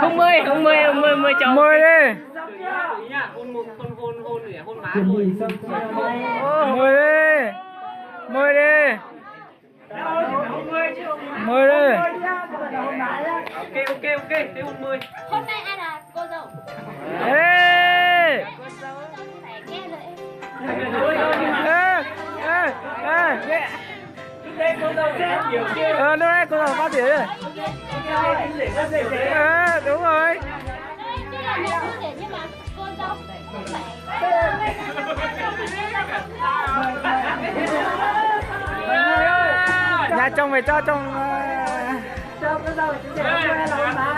Không mười chồng. Mười đi. Hôn để hôn má. Mười đi. Mười đi. Mười đi. Ok, thế hôn 10. Hôm nay ai là cô dâu? Ê. Phải nghe lời em. Lúc nãy cô dâu phát biểu rồi. Đúng rồi. Chứ là nhà cứ để nhưng mà cô dâu Nhà chồng phải cho chồng. Cho cô dâu chị sẽ mua là hôn má.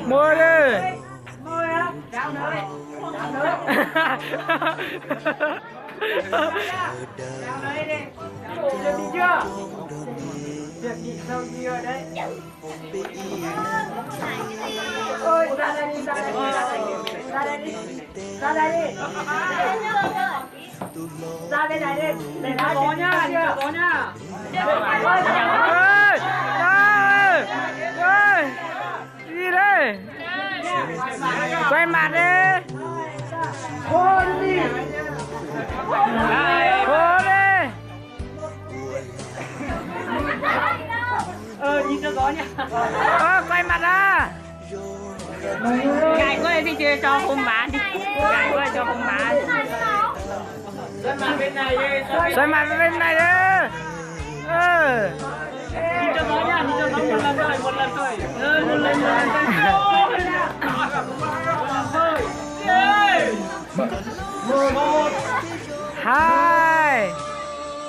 Mua đi. Mua á, chào nơi. Chào nơi đi. Chưa đi chưa? Việc gì đâu đi rồi đấy. Ôi ra đây đi, ra đây đi, ra đây đi. Ra đây đi. Ra đây này đi. Để nó có nhá, có nhá. Ơi, gì đây? Quay mặt đi. Hôn đi. Hôn đi. Nhìn cho gió nha. Quay mặt ra. Ngại quá thì chưa cho hôn má đi. Ngại quá cho hôn má. Xoay mặt bên này đi. Xoay mặt bên này đi. Nhìn cho gió nha, nhìn cho gió một lần thôi. Một lần thôi. Một. Hai.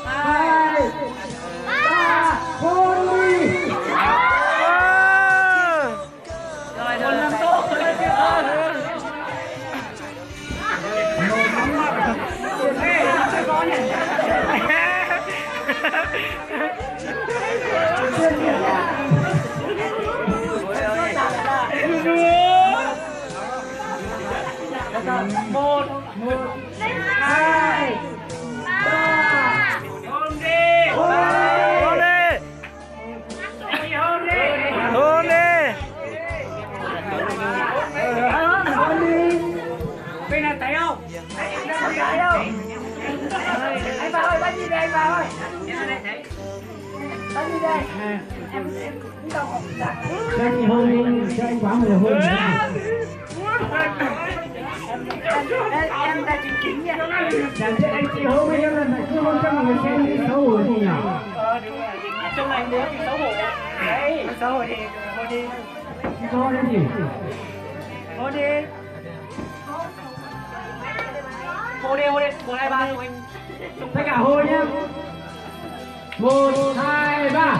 Ba. Hôn đi. Rồi, một lần tốt. Một, Hai. Ba. hôn đi. Hôn đi. Hôn đi. Hôn đi. Hôn đi. Bên này thấy không? Thấy không? Anh vào ơi, bắt đi đây anh vào ơi. Bắt đi đây. Em đâu có đặt. Cho anh hôn, cho anh quá một hôn. Em ra chính chính nha. Thế anh chị hôn với em là cứ hôn cho người xem đi xấu hổ gì nhỉ? Đúng rồi. Trong này nữa thì xấu hổ. Đấy, xấu hổ thì hôn đi. Chị hôn lên gì? Hôn đi. Hôn đi. 1, 2, 3 anh. Tất cả hôn nhá. 1, 2, 3.